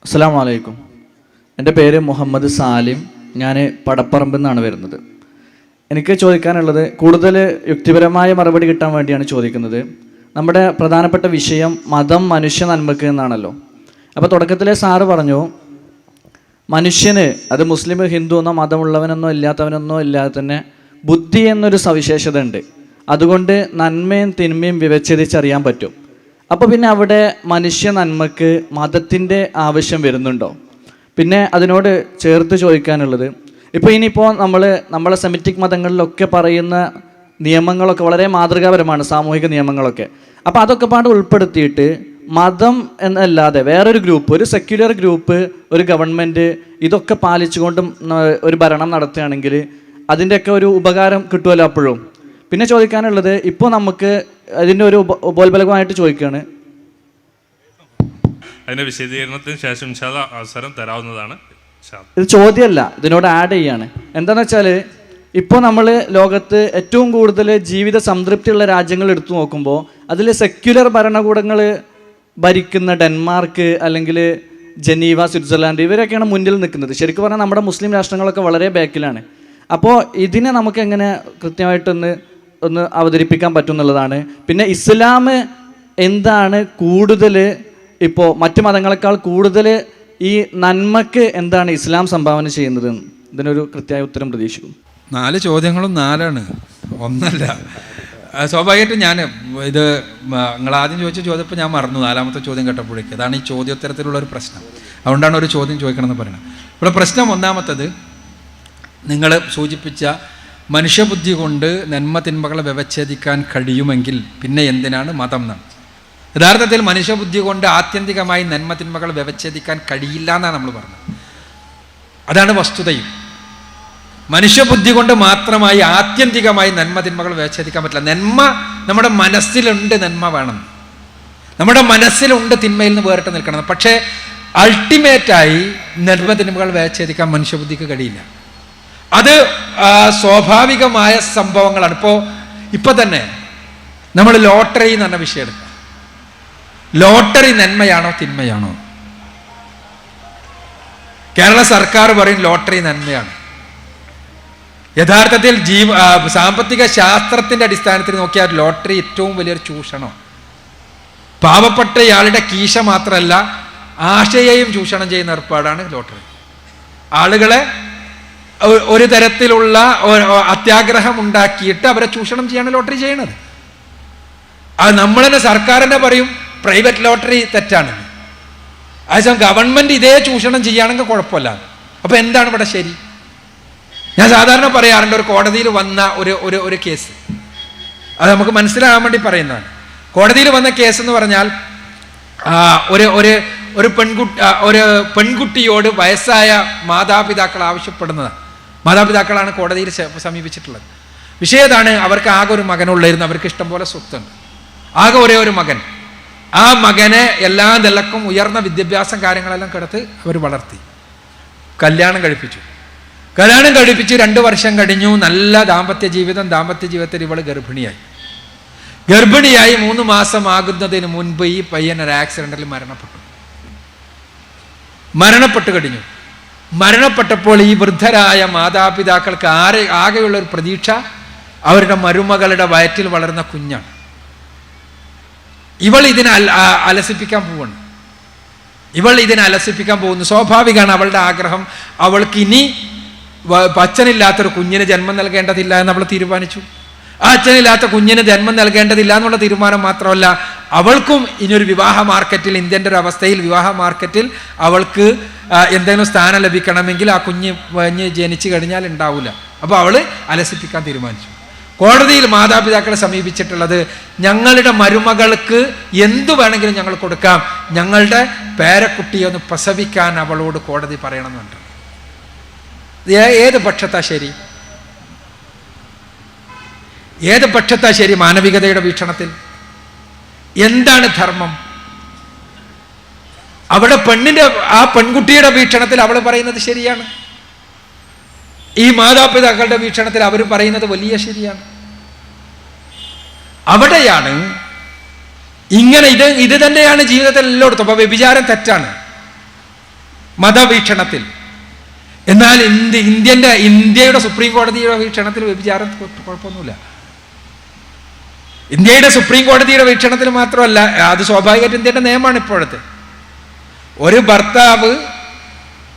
അസ്സലാമു അലൈക്കും. എൻ്റെ പേര് മുഹമ്മദ് സാലിം. ഞാൻ പടപ്പറമ്പിൽ നിന്നാണ് വരുന്നത്. എനിക്ക് ചോദിക്കാനുള്ളത് കൂടുതൽ യുക്തിപരമായ മറുപടി കിട്ടാൻ വേണ്ടിയാണ് ചോദിക്കുന്നത്. നമ്മുടെ പ്രധാനപ്പെട്ട വിഷയം മതം മനുഷ്യ നന്മക്ക് എന്നാണല്ലോ. അപ്പോൾ തുടക്കത്തിലെ സാറ് പറഞ്ഞു മനുഷ്യന്, അത് മുസ്ലിം ഹിന്ദു എന്നോ മതമുള്ളവനെന്നോ ഇല്ലാത്തവനെന്നോ ഇല്ലാതെ തന്നെ ബുദ്ധി എന്നൊരു സവിശേഷത ഉണ്ട്. അതുകൊണ്ട് നന്മയും തിന്മയും വിവേചിച്ചറിയാൻ പറ്റും. അപ്പോൾ പിന്നെ അവിടെ മനുഷ്യ നന്മക്ക് മതത്തിൻ്റെ ആവശ്യം വരുന്നുണ്ടോ? പിന്നെ അതിനോട് ചേർത്ത് ചോദിക്കാനുള്ളത്, ഇപ്പോൾ ഇനിയിപ്പോൾ നമ്മളെ സെമിറ്റിക് മതങ്ങളിലൊക്കെ പറയുന്ന നിയമങ്ങളൊക്കെ വളരെ മാതൃകാപരമാണ്, സാമൂഹിക നിയമങ്ങളൊക്കെ. അപ്പോൾ അതൊക്കെ പാട് ഉൾപ്പെടുത്തിയിട്ട് മതം എന്നല്ലാതെ വേറൊരു ഗ്രൂപ്പ്, ഒരു സെക്യുലർ ഗ്രൂപ്പ്, ഒരു ഗവൺമെൻറ് ഇതൊക്കെ പാലിച്ചുകൊണ്ടും ഒരു ഭരണം നടത്തുകയാണെങ്കിൽ അതിൻ്റെയൊക്കെ ഒരു ഉപകാരം കിട്ടുമല്ലോ അപ്പോഴും. പിന്നെ ചോദിക്കാനുള്ളത്, ഇപ്പോൾ നമുക്ക് അതിൻ്റെ ഒരു ഉപോത്ബലകമായിട്ട് ചോദിക്കുകയാണ്. അതിൻ്റെ വിശദീകരണത്തിന് ശേഷം അവസരം തരാവുന്നതാണ്. ഇത് ചോദ്യമല്ല, ഇതിനോട് ആഡ് ചെയ്യാണ്. എന്താണെന്ന് വെച്ചാൽ ഇപ്പോൾ നമ്മൾ ലോകത്ത് ഏറ്റവും കൂടുതൽ ജീവിത സംതൃപ്തിയുള്ള രാജ്യങ്ങൾ എടുത്തു നോക്കുമ്പോൾ അതിൽ സെക്യുലർ ഭരണകൂടങ്ങൾ ഭരിക്കുന്ന ഡെൻമാർക്ക് അല്ലെങ്കിൽ ജനീവ, സ്വിറ്റ്സർലാൻഡ് ഇവരൊക്കെയാണ് മുന്നിൽ നിൽക്കുന്നത്. ശരിക്കും പറഞ്ഞാൽ നമ്മുടെ മുസ്ലിം രാഷ്ട്രങ്ങളൊക്കെ വളരെ ബാക്കിലാണ്. അപ്പോൾ ഇതിനെ നമുക്ക് എങ്ങനെ കൃത്യമായിട്ടൊന്ന് അവതരിപ്പിക്കാൻ പറ്റും എന്നുള്ളതാണ്. പിന്നെ ഇസ്ലാം എന്താണ് കൂടുതൽ, ഇപ്പോൾ മറ്റു മതങ്ങളെക്കാൾ കൂടുതൽ ഈ നന്മക്ക് എന്താണ് ഇസ്ലാം സംഭാവന ചെയ്യുന്നത്? ഇതിനൊരു കൃത്യമായ ഉത്തരം പ്രതീക്ഷിക്കും. 4 ചോദ്യങ്ങളും 4ആണ്, ഒന്നല്ല. സ്വാഭാവികമായിട്ടും ഞാൻ ഇത് നിങ്ങൾ ആദ്യം ചോദിച്ച ചോദ്യപ്പോൾ ഞാൻ മറന്നു, 4ാമത്തെ ചോദ്യം കേട്ടപ്പോഴേക്ക്. അതാണ് ഈ ചോദ്യോത്തരത്തിലുള്ളൊരു പ്രശ്നം. അതുകൊണ്ടാണ് ഒരു ചോദ്യം ചോദിക്കണമെന്ന് പറയുന്നത്. ഇവിടെ പ്രശ്നം ഒന്നാമത്തത്, നിങ്ങൾ സൂചിപ്പിച്ച മനുഷ്യബുദ്ധി കൊണ്ട് നന്മ തിന്മകളെ വ്യവച്ഛേദിക്കാൻ കഴിയുമെങ്കിൽ പിന്നെ എന്തിനാണ് മതം എന്നാണ്. യഥാർത്ഥത്തിൽ മനുഷ്യബുദ്ധി കൊണ്ട് ആത്യന്തികമായി നന്മ തിന്മകൾ വ്യവച്ഛേദിക്കാൻ കഴിയില്ല എന്നാണ് നമ്മൾ പറഞ്ഞത്. അതാണ് വസ്തുതയും. മനുഷ്യബുദ്ധി കൊണ്ട് മാത്രമായി ആത്യന്തികമായി നന്മ തിന്മകൾ വ്യവച്ഛേദിക്കാൻ പറ്റില്ല. നന്മ നമ്മുടെ മനസ്സിലുണ്ട്, നന്മ വേണം. നമ്മുടെ മനസ്സിലുണ്ട് തിന്മയിൽ നിന്ന് വേറിട്ട് നിൽക്കണം. പക്ഷേ അൾട്ടിമേറ്റായി നന്മ തിന്മകൾ വ്യവച്ഛേദിക്കാൻ മനുഷ്യബുദ്ധിക്ക് കഴിയില്ല. അത് സ്വാഭാവികമായ സംഭവങ്ങളാണ്. ഇപ്പോൾ തന്നെ നമ്മൾ ലോട്ടറി എന്ന് പറഞ്ഞ വിഷയം എടുക്കാം. ലോട്ടറി നന്മയാണോ തിന്മയാണോ? കേരള സർക്കാർ പറയും ലോട്ടറി നന്മയാണ്. യഥാർത്ഥത്തിൽ സാമ്പത്തിക ശാസ്ത്രത്തിന്റെ അടിസ്ഥാനത്തിൽ നോക്കിയാൽ ലോട്ടറി ഏറ്റവും വലിയൊരു ചൂഷണം. പാവപ്പെട്ടയാളുടെ കീശ മാത്രമല്ല, ആശയെയും ചൂഷണം ചെയ്യുന്ന ഏർപ്പാടാണ് ലോട്ടറി. ആളുകളെ ഒരു തരത്തിലുള്ള അത്യാഗ്രഹം ഉണ്ടാക്കിയിട്ട് അവരെ ചൂഷണം ചെയ്യാണ് ലോട്ടറി ചെയ്യണത്. അത് നമ്മൾ തന്നെ സർക്കാർ തന്നെ പറയും പ്രൈവറ്റ് ലോട്ടറി തെറ്റാണ്. അതേസമയം ഗവൺമെന്റ് ഇതേ ചൂഷണം ചെയ്യുകയാണെങ്കിൽ കുഴപ്പമില്ല. അപ്പൊ എന്താണ് ഇവിടെ ശരി? ഞാൻ സാധാരണ പറയാറുണ്ട്, ഒരു കോടതിയിൽ വന്ന ഒരു കേസ്, അത് നമുക്ക് മനസ്സിലാകാൻ വേണ്ടി പറയുന്നതാണ്. കോടതിയിൽ വന്ന കേസ് എന്ന് പറഞ്ഞാൽ ഒരു പെൺകുട്ടിയോട് വയസ്സായ മാതാപിതാക്കൾ ആവശ്യപ്പെടുന്നതാണ്. മാതാപിതാക്കളാണ് കോടതിയിൽ സമീപിച്ചിട്ടുള്ളത്. വിഷയം ഇതാണ്, അവർക്ക് ആകെ ഒരു മകനുള്ളായിരുന്നു, അവർക്ക് ഇഷ്ടം പോലെ സ്വത്തുണ്ട്, ആകെ ഒരേ ഒരു മകൻ. ആ മകനെ എല്ലാ നിലക്കും ഉയർന്ന വിദ്യാഭ്യാസം കാര്യങ്ങളെല്ലാം കിടത്ത് അവർ വളർത്തി, കല്യാണം കഴിപ്പിച്ചു. 2 വർഷം കഴിഞ്ഞു, നല്ല ദാമ്പത്യ ജീവിതത്തിൽ ഇവൾ ഗർഭിണിയായി. 3 മാസം ആകുന്നതിന് മുൻപ് ഈ പയ്യൻ ഒരു ആക്സിഡന്റിൽ മരണപ്പെട്ടു കഴിഞ്ഞു. മരണപ്പെട്ടപ്പോൾ ഈ വൃദ്ധരായ മാതാപിതാക്കൾക്ക് ആകെയുള്ള ഒരു പ്രതീക്ഷ അവരുടെ മരുമകളുടെ വയറ്റിൽ വളർന്ന കുഞ്ഞാണ്. ഇവൾ ഇതിനെ അലസിപ്പിക്കാൻ പോകുന്നു. സ്വാഭാവികമാണ് അവളുടെ ആഗ്രഹം. അവൾക്ക് ഇനി അച്ഛനില്ലാത്തൊരു കുഞ്ഞിന് ജന്മം നൽകേണ്ടതില്ല എന്ന് അവൾ തീരുമാനിച്ചു. ആ അച്ഛനില്ലാത്ത കുഞ്ഞിന് ജന്മം നൽകേണ്ടതില്ല എന്നുള്ള തീരുമാനം മാത്രമല്ല, അവൾക്കും ഇനിയൊരു വിവാഹ മാർക്കറ്റിൽ, ഇന്ത്യൻ്റെ ഒരു അവസ്ഥയിൽ വിവാഹ മാർക്കറ്റിൽ അവൾക്ക് എന്തെങ്കിലും സ്ഥാനം ലഭിക്കണമെങ്കിൽ ആ കുഞ്ഞ് ജനിച്ചു കഴിഞ്ഞാൽ ഉണ്ടാവില്ല. അപ്പോൾ അവൾ അലസിപ്പിക്കാൻ തീരുമാനിച്ചു. കോടതിയിൽ മാതാപിതാക്കളെ സമീപിച്ചിട്ടുള്ളത്, ഞങ്ങളുടെ മരുമകൾക്ക് എന്തു വേണമെങ്കിലും ഞങ്ങൾ കൊടുക്കാം, ഞങ്ങളുടെ പേരക്കുട്ടിയെ ഒന്ന് പ്രസവിക്കാൻ അവളോട് കോടതി പറയണമെന്നുണ്ട്. ഏത് പക്ഷത്താ ശരി? മാനവികതയുടെ വീക്ഷണത്തിൽ എന്താണ് ധർമ്മം? അവിടെ ആ പെൺകുട്ടിയുടെ വീക്ഷണത്തിൽ അവൾ പറയുന്നത് ശരിയാണ്. ഈ മാതാപിതാക്കളുടെ വീക്ഷണത്തിൽ അവർ പറയുന്നത് വലിയ ശരിയാണ്. അവിടെയാണ് ഇങ്ങനെ ഇത് തന്നെയാണ് ജീവിതത്തിൽ എല്ലായിടത്തും. അപ്പോൾ വ്യഭിചാരം തെറ്റാണ്, മതവീക്ഷണത്തിൽ. എന്നാൽ ഇന്ത്യയുടെ സുപ്രീം കോടതിയുടെ വീക്ഷണത്തിൽ വ്യഭിചാരം കുഴപ്പമൊന്നുമില്ല. ഇന്ത്യയുടെ സുപ്രീം കോടതിയുടെ വീക്ഷണത്തിൽ മാത്രമല്ല, അത് സ്വാഭാവികമായിട്ട് ഇന്ത്യയുടെ നിയമമാണ് ഇപ്പോഴത്തെ. ഒരു ഭർത്താവ്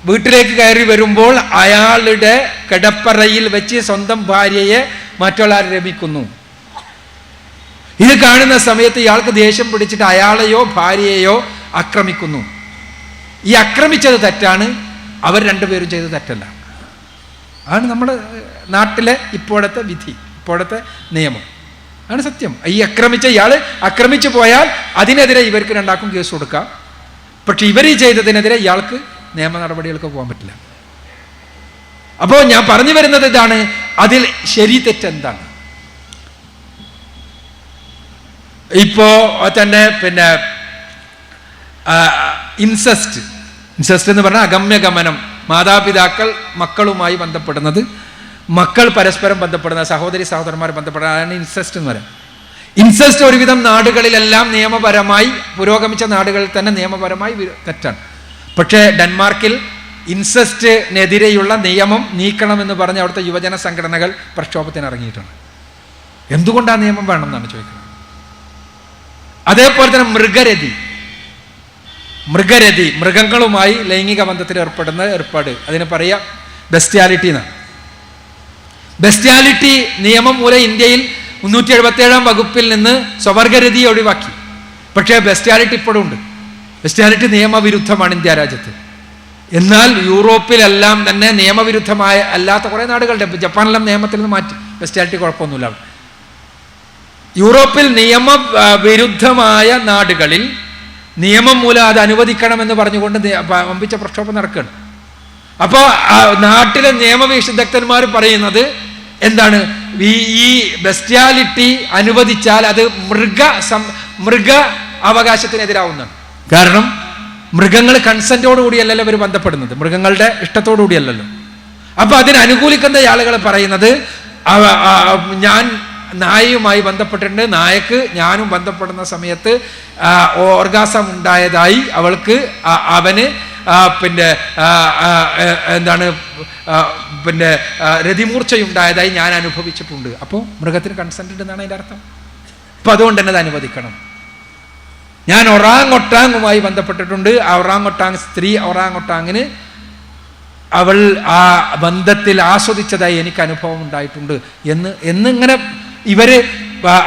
വീട്ടിലേക്ക് കയറി വരുമ്പോൾ അയാളുടെ കിടപ്പറയിൽ വെച്ച് സ്വന്തം ഭാര്യയെ മറ്റുള്ള രമിക്കുന്നു. ഇത് കാണുന്ന സമയത്ത് ഇയാൾക്ക് ദേഷ്യം പിടിച്ചിട്ട് അയാളെയോ ഭാര്യയെയോ ആക്രമിക്കുന്നു. ഈ ആക്രമിച്ചത് തെറ്റാണ്, അവർ രണ്ടുപേരും ചെയ്തത് തെറ്റല്ല. ആണ് നമ്മുടെ നാട്ടിലെ ഇപ്പോഴത്തെ വിധി, ഇപ്പോഴത്തെ നിയമം ആണ് സത്യം. ഈ ഇയാൾ ആക്രമിച്ചു പോയാൽ അതിനെതിരെ ഇവർക്ക് രണ്ടാക്കും കേസ് കൊടുക്കാം. പക്ഷെ ഇവർ ഈ ചെയ്തതിനെതിരെ ഇയാൾക്ക് നിയമ നടപടികൾക്ക് പോകാൻ പറ്റില്ല. അപ്പോൾ ഞാൻ പറഞ്ഞു വരുന്നത് ഇതാണ്, അതിൽ ശരി തെറ്റെന്താണ്? ഇപ്പോ തന്നെ പിന്നെ ഇൻസെസ്റ്റ് എന്ന് പറഞ്ഞാൽ അഗമ്യഗമനം, മാതാപിതാക്കൾ മക്കളുമായി ബന്ധപ്പെടുന്നത്, മക്കൾ പരസ്പരം ബന്ധപ്പെടുന്ന, സഹോദരി സഹോദരന്മാർ ബന്ധപ്പെടുന്ന, അതാണ് ഇൻസെസ്റ്റ് എന്ന് പറയുന്നത്. ഇൻസെസ്റ്റ് ഒരുവിധം നാടുകളിലെല്ലാം നിയമപരമായി, പുരോഗമിച്ച നാടുകളിൽ തന്നെ നിയമപരമായി തെറ്റാണ്. പക്ഷേ ഡെൻമാർക്കിൽ ഇൻസെസ്റ്റിനെതിരെയുള്ള നിയമം നീക്കണമെന്ന് പറഞ്ഞ് അവിടുത്തെ യുവജന സംഘടനകൾ പ്രക്ഷോഭത്തിന് ഇറങ്ങിയിട്ടുണ്ട്. എന്തുകൊണ്ടാണ് നിയമം വേണമെന്നാണ് ചോദിക്കുന്നത്. അതേപോലെ തന്നെ മൃഗരതി, മൃഗങ്ങളുമായി ലൈംഗിക ബന്ധത്തിൽ ഏർപ്പാട്, അതിന് പറയാം ബെസ്റ്റിയാലിറ്റി എന്നാണ്. ബെസ്റ്റിയാലിറ്റി നിയമം മൂലം ഇന്ത്യയിൽ 377 വകുപ്പിൽ നിന്ന് സ്വവർഗരതിയെ ഒഴിവാക്കി. പക്ഷേ ബെസ്റ്റിയാലിറ്റി ഇപ്പോഴും ഉണ്ട്. ബെസ്റ്റിയാലിറ്റി നിയമവിരുദ്ധമാണ് ഇന്ത്യ രാജ്യത്ത്. എന്നാൽ യൂറോപ്പിലെല്ലാം തന്നെ നിയമവിരുദ്ധമായ അല്ലാത്ത കുറേ നാടുകളുടെ, ജപ്പാനിലെല്ലാം നിയമത്തിൽ നിന്ന് മാറ്റി, ബെസ്റ്റിയാലിറ്റി കുഴപ്പമൊന്നുമില്ല. യൂറോപ്പിൽ നിയമവിരുദ്ധമായ നാടുകളിൽ നിയമം മൂലം അത് അനുവദിക്കണമെന്ന് പറഞ്ഞുകൊണ്ട് വമ്പിച്ച പ്രക്ഷോഭം നടക്കുകയാണ്. അപ്പോൾ നാട്ടിലെ നിയമവിദഗ്ധന്മാർ പറയുന്നത് എന്താണ്, ഈ ബെസ്റ്റിയാലിറ്റി അനുവദിച്ചാൽ അത് മൃഗ അവകാശത്തിനെതിരാവുന്നതാണ്. കാരണം മൃഗങ്ങൾ കൺസെന്റോടു കൂടിയല്ലല്ലോ ഇവർ ബന്ധപ്പെടുന്നത്, മൃഗങ്ങളുടെ ഇഷ്ടത്തോടു കൂടിയല്ലല്ലോ. അപ്പൊ അതിനനുകൂലിക്കുന്ന ആളുകൾ പറയുന്നത്, ഞാൻ നായയുമായി ബന്ധപ്പെട്ടിട്ടുണ്ട്, നായക്ക് ഞാനും ബന്ധപ്പെടുന്ന സമയത്ത് ഓർഗാസം ഉണ്ടായതായി അവന് രതിമൂർച്ചയുണ്ടായതായി ഞാൻ അനുഭവിച്ചിട്ടുണ്ട്. അപ്പോൾ മൃഗത്തിന് കൺസെന്റ് ഉണ്ടെന്നാണ് അതിൻ്റെ അർത്ഥം. അപ്പൊ അതുകൊണ്ട് തന്നെ അത് അനുവദിക്കണം. ഞാൻ ഒറാങ്ങൊട്ടാങ്ങുമായി ബന്ധപ്പെട്ടിട്ടുണ്ട്, സ്ത്രീ ഒറാങ്ങൊട്ടാങ്ങിന് അവൾ ആ ബന്ധത്തിൽ ആസ്വദിച്ചതായി എനിക്ക് അനുഭവം ഉണ്ടായിട്ടുണ്ട് എന്നിങ്ങനെ ഇവര്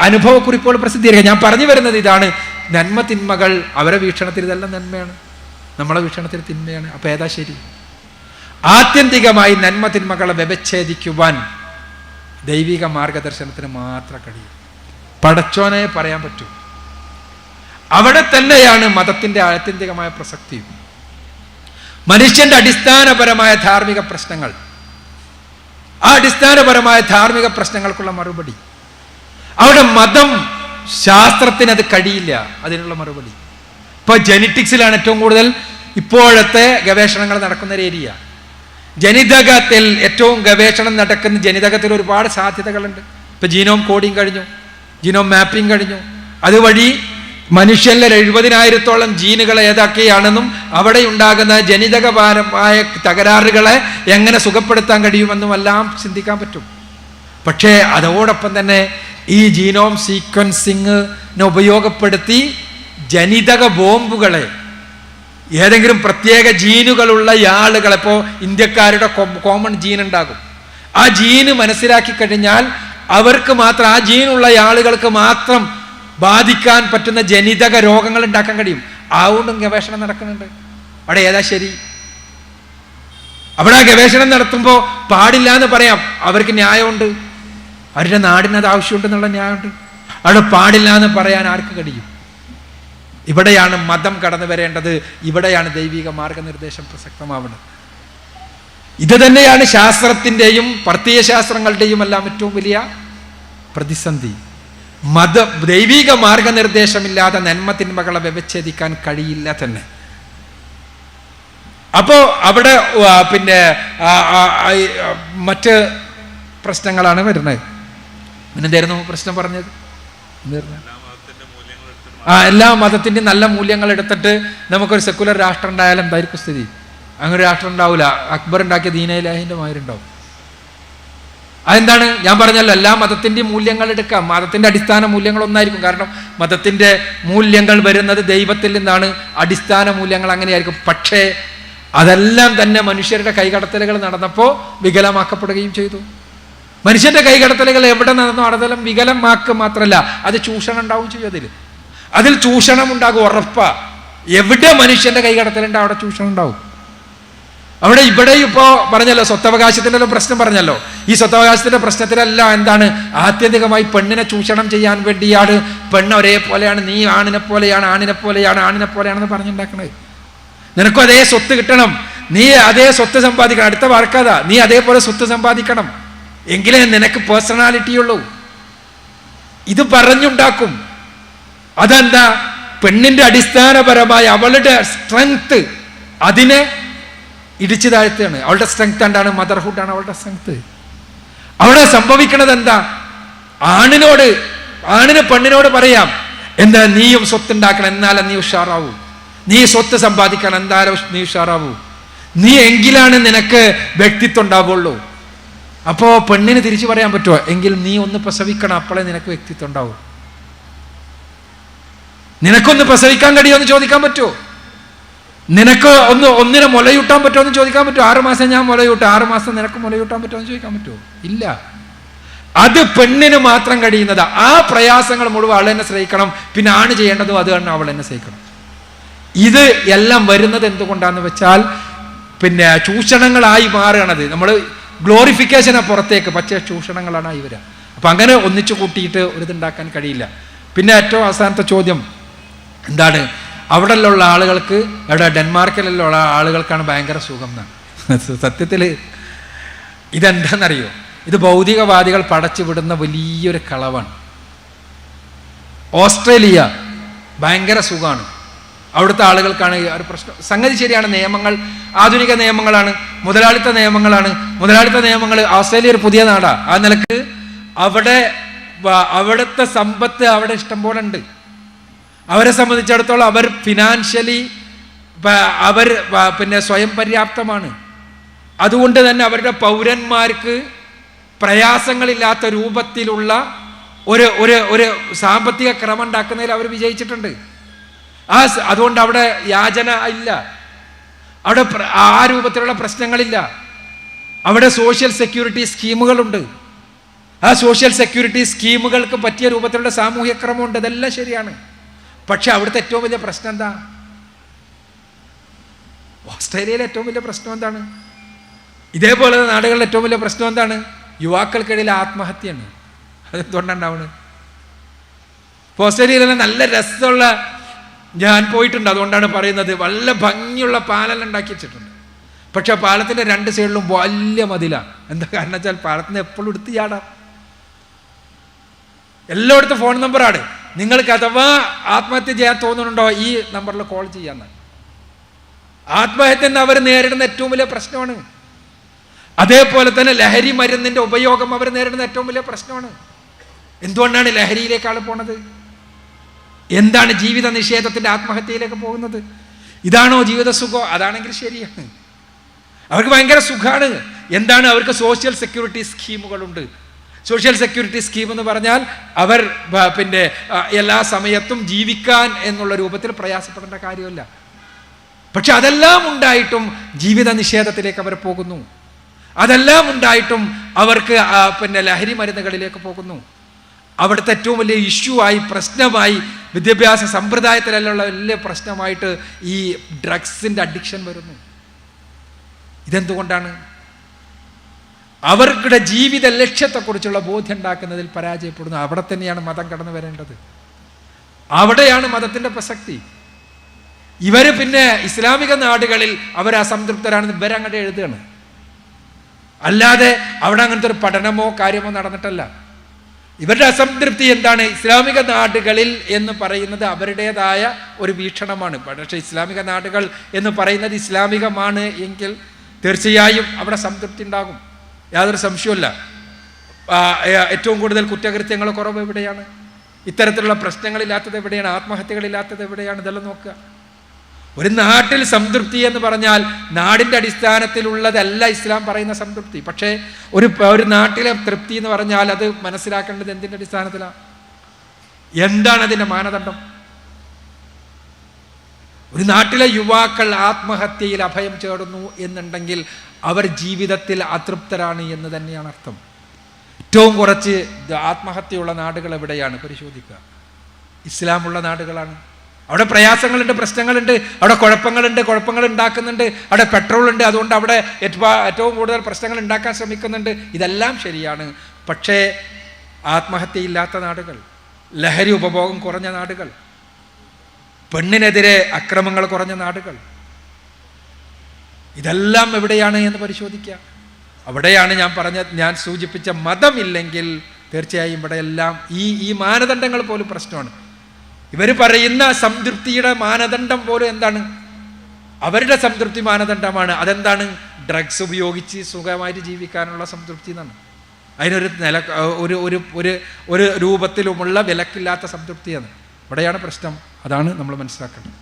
അനുഭവക്കുറിപ്പുകൾ പ്രസിദ്ധീകരിക്കുക. ഞാൻ പറഞ്ഞു വരുന്നത് ഇതാണ്, നന്മ തിന്മകൾ അവരെ വീക്ഷണത്തിൽ ഇതെല്ലാം നന്മയാണ്, നമ്മളെ വീക്ഷണത്തിൽ തിന്മയാണ്. അപ്പൊ ഏതാ ശരി? ആത്യന്തികമായി നന്മ തിന്മകളെ വ്യവച്ഛേദിക്കുവാൻ ദൈവിക മാർഗദർശനത്തിന് മാത്രം കഴിയും. പടച്ചോനെ പറയാൻ പറ്റൂ. അവിടെ തന്നെയാണ് മതത്തിന്റെ ആത്യന്തികമായ പ്രസക്തിയും. മനുഷ്യന്റെ അടിസ്ഥാനപരമായ ധാർമ്മിക പ്രശ്നങ്ങൾ, ആ അടിസ്ഥാനപരമായ ധാർമ്മിക പ്രശ്നങ്ങൾക്കുള്ള മറുപടി അവിടെ മതം, ശാസ്ത്രത്തിന് അത് കഴിയില്ല അതിനുള്ള മറുപടി. ഇപ്പൊ ജെനറ്റിക്സിലാണ് ഏറ്റവും കൂടുതൽ ഇപ്പോഴത്തെ ഗവേഷണങ്ങൾ നടക്കുന്ന ഒരു ഏരിയ. ജനിതകത്തിൽ ഏറ്റവും ഗവേഷണം നടക്കുന്ന, ജനിതകത്തിൽ ഒരുപാട് സാധ്യതകളുണ്ട്. ഇപ്പൊ ജീനോം കോഡിങ് കഴിഞ്ഞു, ജീനോം മാപ്പിംഗ് കഴിഞ്ഞു. അതുവഴി മനുഷ്യനിലെ 70,000-ഓളം ജീനുകൾ ഏതൊക്കെയാണെന്നും അവിടെ ഉണ്ടാകുന്ന ജനിതകപരമായ തകരാറുകളെ എങ്ങനെ സുഖപ്പെടുത്താൻ കഴിയുമെന്നും എല്ലാം ചിന്തിക്കാൻ പറ്റും. പക്ഷേ അതോടൊപ്പം തന്നെ ഈ ജീനോം സീക്വൻസിങ്ങിനെ ഉപയോഗപ്പെടുത്തി ജനിതക ബോംബുകളെ, ഏതെങ്കിലും പ്രത്യേക ജീനുകളുള്ള ആളുകളെ, ഇപ്പോൾ ഇന്ത്യക്കാരുടെ കോമൺ ജീൻ ഉണ്ടാകും, ആ ജീന് മനസ്സിലാക്കി കഴിഞ്ഞാൽ അവർക്ക് മാത്രം, ആ ജീനുള്ള ആളുകൾക്ക് മാത്രം ബാധിക്കാൻ പറ്റുന്ന ജനിതക രോഗങ്ങൾ ഉണ്ടാക്കാൻ കഴിയും. അതുകൊണ്ടും ഗവേഷണം നടക്കുന്നുണ്ട്. അവിടെ ഏതാ ശരി? അവിടെ ആ ഗവേഷണം നടത്തുമ്പോൾ പാടില്ല എന്ന് പറയാം, അവർക്ക് ന്യായമുണ്ട്, അവരുടെ നാടിന് അത് ആവശ്യമുണ്ടെന്നുള്ള ന്യായമുണ്ട്. അവിടെ പാടില്ല എന്ന് പറയാൻ ആർക്ക് കഴിയും? ഇവിടെയാണ് മതം കടന്നു വരേണ്ടത്, ഇവിടെയാണ് ദൈവിക മാർഗനിർദ്ദേശം പ്രസക്തമാവുന്നത്. ഇത് തന്നെയാണ് ശാസ്ത്രത്തിൻ്റെയും പ്രത്യയശാസ്ത്രങ്ങളുടെയും എല്ലാം ഏറ്റവും വലിയ പ്രതിസന്ധി. ദൈവിക മാർഗനിർദ്ദേശമില്ലാതെ നന്മ തിന്മകളെ വ്യവച്ഛേദിക്കാൻ കഴിയില്ല തന്നെ. അപ്പോ അവിടെ പിന്നെ മറ്റ് പ്രശ്നങ്ങളാണ് വരുന്നത്. എന്തായിരുന്നു പ്രശ്നം പറഞ്ഞത്? എല്ലാ മതത്തിൻ്റെയും നല്ല മൂല്യങ്ങൾ എടുത്തിട്ട് നമുക്കൊരു സെക്കുലർ രാഷ്ട്രം ഉണ്ടായാലും എന്തായിരിക്കും സ്ഥിതി? അങ്ങനെ ഒരു രാഷ്ട്രം ഉണ്ടാവില്ല. അക്ബർ ഉണ്ടാക്കിയ ദീന ഇലാഹിൻ്റെ മാതിരിണ്ടാവും. അതെന്താണ്? ഞാൻ പറഞ്ഞല്ലോ, എല്ലാ മതത്തിൻ്റെയും മൂല്യങ്ങൾ എടുക്കാം. മതത്തിൻ്റെ അടിസ്ഥാന മൂല്യങ്ങൾ ഒന്നായിരിക്കും. കാരണം മതത്തിൻ്റെ മൂല്യങ്ങൾ വരുന്നത് ദൈവത്തിൽ നിന്നാണ്. അടിസ്ഥാന മൂല്യങ്ങൾ അങ്ങനെയായിരിക്കും. പക്ഷേ അതെല്ലാം തന്നെ മനുഷ്യരുടെ കൈകടത്തലുകൾ നടന്നപ്പോൾ വികലമാക്കപ്പെടുകയും ചെയ്തു. മനുഷ്യന്റെ കൈകടത്തലുകൾ എവിടെ നടന്നോ അതെല്ലാം വികലമാക്കുക മാത്രമല്ല, അത് ചൂഷണം ഉണ്ടാവും ചെയ്യും. അതിൽ ചൂഷണം ഉണ്ടാകും, ഉറപ്പാ. എവിടെ മനുഷ്യന്റെ കൈകടത്തലുണ്ട് അവിടെ ചൂഷണം ഉണ്ടാവും. അവിടെ ഇവിടെ ഇപ്പോൾ പറഞ്ഞല്ലോ, സ്വത്തവകാശത്തിൻ്റെ പ്രശ്നം പറഞ്ഞല്ലോ. ഈ സ്വത്തവകാശത്തിന്റെ പ്രശ്നത്തിലെല്ലാം എന്താണ്? ആത്യന്തികമായി പെണ്ണിനെ ചൂഷണം ചെയ്യാൻ വേണ്ടിയാണ്. പെണ്ണ് ഒരേപോലെയാണ്, നീ ആണിനെ പോലെയാണ്, ആണിനെ പോലെയാണ്, ആണിനെ പോലെയാണെന്ന് പറഞ്ഞുണ്ടാക്കണത്. നിനക്കും അതേ സ്വത്ത് കിട്ടണം, നീ അതേ സ്വത്ത് സമ്പാദിക്കണം. അടുത്ത വാർക്കാതാ, നീ അതേപോലെ സ്വത്ത് സമ്പാദിക്കണം, എങ്കിലേ നിനക്ക് പേഴ്സണാലിറ്റി ഉള്ളൂ. ഇത് പറഞ്ഞുണ്ടാക്കും. അതെന്താ? പെണ്ണിന്റെ അടിസ്ഥാനപരമായ അവളുടെ സ്ട്രെങ്ത് അതിനെ ഇടിച്ചു താഴ്ത്തുകയാണ്. അവളുടെ സ്ട്രെങ്ത് എന്താണ്? മദർഹുഡാണ് അവളുടെ സ്ട്രെങ്ത്. അവിടെ സംഭവിക്കണത് എന്താ? ആണിന് പെണ്ണിനോട് പറയാം, എന്താ നീയും സ്വത്ത് ഉണ്ടാക്കണം, എന്നാലും നീ ഉഷാറാവൂ. നീ സ്വത്ത് സമ്പാദിക്കണം, എന്തായാലും നീ ഉഷാറാവൂ. നീ എങ്കിലാണ് നിനക്ക് വ്യക്തിത്വം ഉണ്ടാവുള്ളൂ. അപ്പോ പെണ്ണിന് തിരിച്ചു പറയാൻ പറ്റുമോ? എങ്കിൽ നീ ഒന്ന് പ്രസവിക്കണം, അപ്പോഴേ നിനക്ക് വ്യക്തിത്വം ഉണ്ടാവും. നിനക്കൊന്ന് പ്രസവിക്കാൻ കഴിയുമെന്ന് ചോദിക്കാൻ പറ്റുമോ? നിനക്ക് ഒന്നിനെ മുലയൂട്ടാൻ പറ്റുമോ എന്ന് ചോദിക്കാൻ പറ്റുമോ? 6 മാസം ഞാൻ മുലയൂട്ടാം, 6 മാസം നിനക്ക് മുലയൂട്ടാൻ പറ്റുമോ എന്ന് ചോദിക്കാൻ പറ്റുമോ? ഇല്ല. അത് പെണ്ണിന് മാത്രം കഴിയുന്നതാ. ആ പ്രയാസങ്ങൾ മുഴുവൻ അവൾ എന്നെ സഹിക്കണം. പിന്നെ ആണ് ചെയ്യേണ്ടതും അത് തന്നെ അവൾ എന്നെ സഹിക്കണം. ഇത് എല്ലാം വരുന്നത് എന്തുകൊണ്ടാന്ന് വെച്ചാൽ പിന്നെ ചൂഷണങ്ങളായി മാറുകയാണത്. നമ്മൾ ഗ്ലോറിഫിക്കേഷനാ പുറത്തേക്ക്, പക്ഷേ ചൂഷണങ്ങളാണ് ഇവര്. അപ്പൊ അങ്ങനെ ഒന്നിച്ചു കൂട്ടിയിട്ട് ഒരു ഇതുണ്ടാക്കാൻ കഴിയില്ല. പിന്നെ ഏറ്റവും അവസാനത്തെ ചോദ്യം എന്താണ്? അവിടെയുള്ള ആളുകൾക്ക്, അവിടെ ഡെൻമാർക്കിലുള്ള ആളുകൾക്കാണ് ഭയങ്കര സുഖം എന്നാണ്. സത്യത്തിൽ ഇതെന്താണെന്നറിയോ? ഇത് ഭൗതികവാദികൾ പടച്ചു വിടുന്ന വലിയൊരു കളവാണ്. ഓസ്ട്രേലിയ ഭയങ്കര സുഖമാണ്, അവിടുത്തെ ആളുകൾക്കാണ് ഒരു പ്രശ്നം. സംഗതി ശരിയാണ്, നിയമങ്ങൾ ആധുനിക നിയമങ്ങളാണ്, മുതലാളിത്ത നിയമങ്ങളാണ്. മുതലാളിത്ത നിയമങ്ങൾ, ഓസ്ട്രേലിയ ഒരു പുതിയ നാടാ. ആ നിലക്ക് അവിടുത്തെ സമ്പത്ത് അവിടെ ഇഷ്ടം പോലെ ഉണ്ട്. അവരെ സംബന്ധിച്ചിടത്തോളം അവർ ഫിനാൻഷ്യലി അവർ പിന്നെ സ്വയം പര്യാപ്തമാണ്. അതുകൊണ്ട് തന്നെ അവരുടെ പൗരന്മാർക്ക് പ്രയാസങ്ങളില്ലാത്ത രൂപത്തിലുള്ള ഒരു സാമ്പത്തിക ക്രമം ഉണ്ടാക്കുന്നതിൽ അവർ വിജയിച്ചിട്ടുണ്ട്. അതുകൊണ്ട് അവിടെ യാചന ഇല്ല, അവിടെ ആ രൂപത്തിലുള്ള പ്രശ്നങ്ങളില്ല. അവിടെ സോഷ്യൽ സെക്യൂരിറ്റി സ്കീമുകളുണ്ട്. ആ സോഷ്യൽ സെക്യൂരിറ്റി സ്കീമുകൾക്ക് പറ്റിയ രൂപത്തിലുള്ള സാമൂഹ്യ ക്രമമുണ്ട്. ഇതെല്ലാം ശരിയാണ്. പക്ഷെ അവിടുത്തെ ഏറ്റവും വലിയ പ്രശ്നം എന്താ? ഓസ്ട്രേലിയയിലെ ഏറ്റവും വലിയ പ്രശ്നം എന്താണ്? ഇതേപോലെ നാടുകളിലെ ഏറ്റവും വലിയ പ്രശ്നം എന്താണ്? യുവാക്കൾക്കിടയിൽ ആത്മഹത്യയാണ്. അതെന്തുകൊണ്ടുണ്ടാവുന്നത്? ഇപ്പോൾ ഓസ്ട്രേലിയയിലെ നല്ല രസമുള്ള, ഞാൻ പോയിട്ടുണ്ട്, അതുകൊണ്ടാണ് പറയുന്നത്, നല്ല ഭംഗിയുള്ള പാലെല്ലാം ഉണ്ടാക്കി വെച്ചിട്ടുണ്ട്. പക്ഷെ പാലത്തിൻ്റെ 2 സൈഡിലും വലിയ മതിലാണ്. എന്താ കാരണം വെച്ചാൽ പാലത്തിന് എപ്പോഴും എടുത്ത് ചാടാം. എല്ലായിടത്തും ഫോൺ നമ്പറാണ്. നിങ്ങൾക്ക് അഥവാ ആത്മഹത്യ ചെയ്യാൻ തോന്നുന്നുണ്ടോ, ഈ നമ്പറിൽ കോൾ ചെയ്യാന്ന്. ആത്മഹത്യ എന്ന് അവർ നേരിടുന്ന ഏറ്റവും വലിയ പ്രശ്നമാണ്. അതേപോലെ തന്നെ ലഹരി മരുന്നിന്റെ ഉപയോഗം അവർ നേരിടുന്ന ഏറ്റവും വലിയ പ്രശ്നമാണ്. എന്തുകൊണ്ടാണ് ലഹരിയിലേക്കാണ് പോണത്? എന്താണ് ജീവിത നിഷേധത്തിന്റെ ആത്മഹത്യയിലേക്ക് പോകുന്നത്? ഇതാണോ ജീവിത സുഖം? അതാണെങ്കിൽ ശരിയാണ്, അവർക്ക് ഭയങ്കര സുഖമാണ്. എന്താണ്? അവർക്ക് സോഷ്യൽ സെക്യൂരിറ്റി സ്കീമുകളുണ്ട്. സോഷ്യൽ സെക്യൂരിറ്റി സ്കീം എന്ന് പറഞ്ഞാൽ അവർ പിന്നെ എല്ലാ സമയത്തും ജീവിക്കാൻ എന്നുള്ള രൂപത്തിൽ പ്രയാസപ്പെടേണ്ട കാര്യമില്ല. പക്ഷെ അതെല്ലാം ഉണ്ടായിട്ടും ജീവിത നിഷേധത്തിലേക്ക് അവർ പോകുന്നു. അതെല്ലാം ഉണ്ടായിട്ടും അവർക്ക് പിന്നെ ലഹരി മരുന്നുകളിലേക്ക് പോകുന്നു. അവിടുത്തെ ഏറ്റവും വലിയ ഇഷ്യൂ ആയി, പ്രശ്നമായി, വിദ്യാഭ്യാസ സമ്പ്രദായത്തിലുള്ള വലിയ പ്രശ്നമായിട്ട് ഈ ഡ്രഗ്സിൻ്റെ അഡിക്ഷൻ വരുന്നു. ഇതെന്തുകൊണ്ടാണ്? അവർക്കുടെ ജീവിത ലക്ഷ്യത്തെക്കുറിച്ചുള്ള ബോധ്യം ഉണ്ടാക്കുന്നതിൽ പരാജയപ്പെടുന്നു. അവിടെ തന്നെയാണ് മതം കടന്നു വരേണ്ടത്. അവിടെയാണ് മതത്തിൻ്റെ പ്രസക്തി. ഇവർ പിന്നെ ഇസ്ലാമിക നാടുകളിൽ അവർ അസംതൃപ്തരാണെന്ന് ഇവരങ്ങോട്ട് എഴുതുകയാണ്. അല്ലാതെ അവിടെ അങ്ങനത്തെ ഒരു പഠനമോ കാര്യമോ നടന്നിട്ടല്ല. ഇവരുടെ അസംതൃപ്തി എന്താണ്? ഇസ്ലാമിക നാടുകളിൽ എന്ന് പറയുന്നത് അവരുടേതായ ഒരു വീക്ഷണമാണ്. പക്ഷേ ഇസ്ലാമിക നാടുകൾ എന്ന് പറയുന്നത് ഇസ്ലാമികമാണ് എങ്കിൽ തീർച്ചയായും അവിടെ സംതൃപ്തി ഉണ്ടാകും, യാതൊരു സംശയവുമില്ല. ഏറ്റവും കൂടുതൽ കുറ്റകൃത്യങ്ങൾ കുറവ് എവിടെയാണ്? ഇത്തരത്തിലുള്ള പ്രശ്നങ്ങളില്ലാത്തത് എവിടെയാണ്? ആത്മഹത്യകളില്ലാത്തത് എവിടെയാണ്? ഇതെല്ലാം നോക്കുക. ഒരു നാട്ടിൽ സംതൃപ്തി എന്ന് പറഞ്ഞാൽ നാടിൻ്റെ അടിസ്ഥാനത്തിലുള്ളതല്ല ഇസ്ലാം പറയുന്ന സംതൃപ്തി. പക്ഷേ ഒരു നാട്ടിലെ തൃപ്തി എന്ന് പറഞ്ഞാൽ അത് മനസ്സിലാക്കേണ്ടത് എന്തിൻ്റെ അടിസ്ഥാനത്തിലാണ്? എന്താണ് അതിൻ്റെ മാനദണ്ഡം? ഒരു നാട്ടിലെ യുവാക്കൾ ആത്മഹത്യയിൽ അഭയം ചേടുന്നു എന്നുണ്ടെങ്കിൽ അവർ ജീവിതത്തിൽ അതൃപ്തരാണ് എന്ന് തന്നെയാണ് അർത്ഥം. ഏറ്റവും കുറച്ച് ആത്മഹത്യയുള്ള നാടുകൾ എവിടെയാണ്? പരിശോധിക്കുക. ഇസ്ലാമുള്ള നാടുകളാണ്. അവിടെ പ്രയാസങ്ങളുണ്ട്, പ്രശ്നങ്ങളുണ്ട്, അവിടെ കുഴപ്പങ്ങൾ ഉണ്ടാക്കുന്നുണ്ട്, അവിടെ പെട്രോൾ ഉണ്ട്, അതുകൊണ്ട് അവിടെ ഏറ്റവും കൂടുതൽ പ്രശ്നങ്ങൾ ഉണ്ടാക്കാൻ ശ്രമിക്കുന്നുണ്ട്. ഇതെല്ലാം ശരിയാണ്. പക്ഷേ ആത്മഹത്യയില്ലാത്ത നാടുകൾ, ലഹരി ഉപഭോഗം കുറഞ്ഞ നാടുകൾ, പെണ്ണിനെതിരെ അക്രമങ്ങൾ കുറഞ്ഞ നാടുകൾ, ഇതെല്ലാം എവിടെയാണ് എന്ന് പരിശോധിക്കുക. അവിടെയാണ് ഞാൻ സൂചിപ്പിച്ച മതമില്ലെങ്കിൽ തീർച്ചയായും ഇവിടെയെല്ലാം ഈ മാനദണ്ഡങ്ങൾ പോലും പ്രശ്നമാണ്. ഇവർ പറയുന്ന സംതൃപ്തിയുടെ മാനദണ്ഡം പോലും എന്താണ്? അവരുടെ സംതൃപ്തി മാനദണ്ഡമാണ്. അതെന്താണ്? ഡ്രഗ്സ് ഉപയോഗിച്ച് സുഖമായിട്ട് ജീവിക്കാനുള്ള സംതൃപ്തി എന്നാണ്. അതിനൊരു ഒരു രൂപത്തിലുമുള്ള വിലക്കില്ലാത്ത സംതൃപ്തിയാണ്. ഇവിടെയാണ് പ്രശ്നം. അതാണ് നമ്മൾ മനസ്സിലാക്കേണ്ടത്.